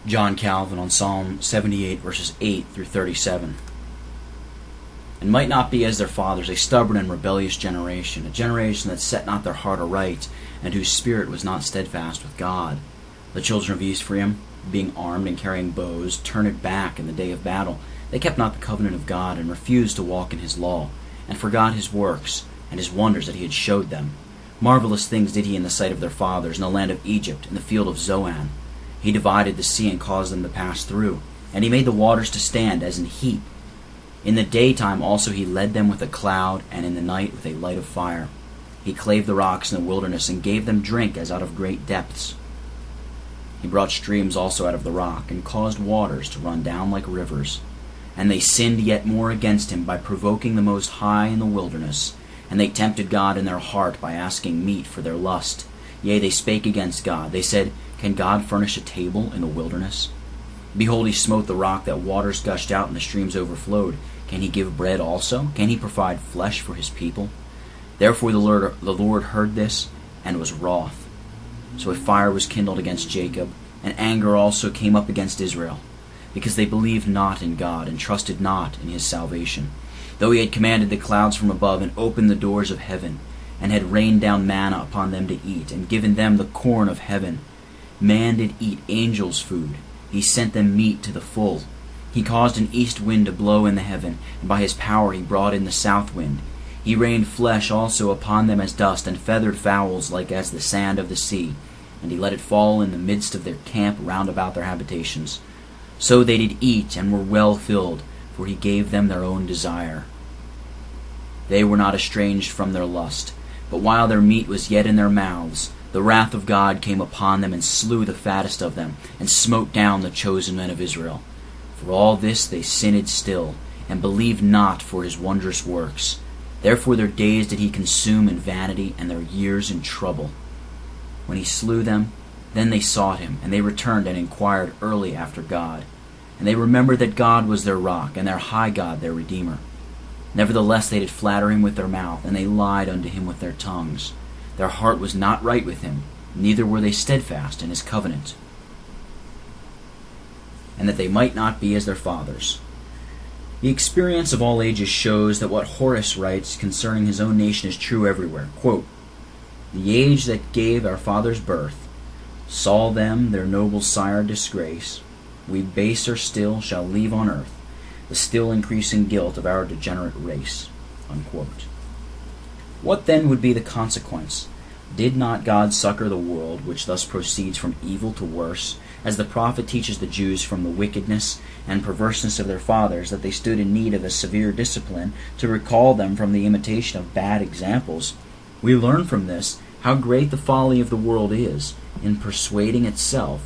John Calvin on Psalm 78, verses 8 through 37. And might not be as their fathers, a stubborn and rebellious generation, a generation that set not their heart aright, and whose spirit was not steadfast with God. The children of Ephraim, being armed and carrying bows, turned it back in the day of battle. They kept not the covenant of God, and refused to walk in his law, and forgot his works, and his wonders that he had showed them. Marvellous things did he in the sight of their fathers, in the land of Egypt, in the field of Zoan. He divided the sea and caused them to pass through, and he made the waters to stand as in heap. In the daytime also he led them with a cloud, and in the night with a light of fire. He clave the rocks in the wilderness, and gave them drink as out of great depths. He brought streams also out of the rock, and caused waters to run down like rivers. And they sinned yet more against him by provoking the Most High in the wilderness. And they tempted God in their heart by asking meat for their lust. Yea, they spake against God. They said, Can God furnish a table in the wilderness? Behold, he smote the rock, that waters gushed out, and the streams overflowed. Can he give bread also? Can he provide flesh for his people? Therefore the Lord heard this, and was wroth. So a fire was kindled against Jacob, and anger also came up against Israel, because they believed not in God, and trusted not in his salvation. Though he had commanded the clouds from above, and opened the doors of heaven, and had rained down manna upon them to eat, and given them the corn of heaven. Man did eat angels' food. He sent them meat to the full. He caused an east wind to blow in the heaven, and by his power he brought in the south wind. He rained flesh also upon them as dust, and feathered fowls like as the sand of the sea. And he let it fall in the midst of their camp round about their habitations. So they did eat, and were well filled, for he gave them their own desire. They were not estranged from their lust, but while their meat was yet in their mouths, the wrath of God came upon them, and slew the fattest of them, and smote down the chosen men of Israel. For all this they sinned still, and believed not for his wondrous works. Therefore their days did he consume in vanity, and their years in trouble. When he slew them, then they sought him, and they returned and inquired early after God. And they remembered that God was their rock, and their high God their Redeemer. Nevertheless they did flatter him with their mouth, and they lied unto him with their tongues. Their heart was not right with him, neither were they steadfast in his covenant. And that they might not be as their fathers. The experience of all ages shows that what Horace writes concerning his own nation is true everywhere. Quote, The age that gave our fathers birth saw them their noble sire disgrace. We baser still shall leave on earth the still increasing guilt of our degenerate race. Unquote. What then would be the consequence? Did not God succor the world, which thus proceeds from evil to worse, as the prophet teaches the Jews from the wickedness and perverseness of their fathers, that they stood in need of a severe discipline to recall them from the imitation of bad examples? We learn from this how great the folly of the world is in persuading itself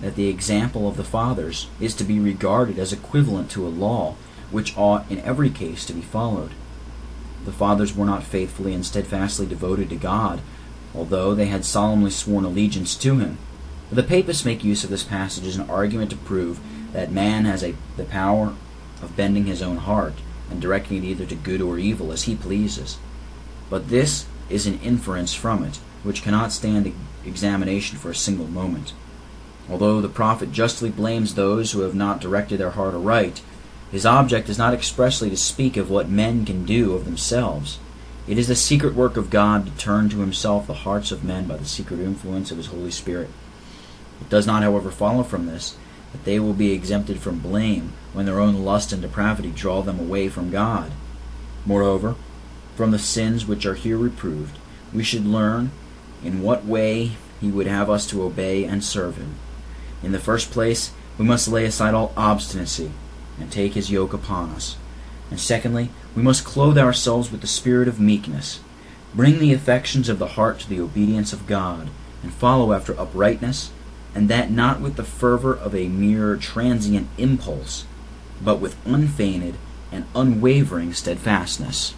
that the example of the fathers is to be regarded as equivalent to a law, which ought in every case to be followed. The fathers were not faithfully and steadfastly devoted to God, although they had solemnly sworn allegiance to him. The papists make use of this passage as an argument to prove that man has the power of bending his own heart and directing it either to good or evil as he pleases. But this is an inference from it, which cannot stand examination for a single moment. Although the prophet justly blames those who have not directed their heart aright, his object is not expressly to speak of what men can do of themselves. It is the secret work of God to turn to himself the hearts of men by the secret influence of his Holy Spirit. It does not, however, follow from this that they will be exempted from blame when their own lust and depravity draw them away from God. Moreover, from the sins which are here reproved, we should learn in what way he would have us to obey and serve him. In the first place, we must lay aside all obstinacy and take his yoke upon us. And secondly, we must clothe ourselves with the spirit of meekness, bring the affections of the heart to the obedience of God, and follow after uprightness, and that not with the fervor of a mere transient impulse, but with unfeigned and unwavering steadfastness.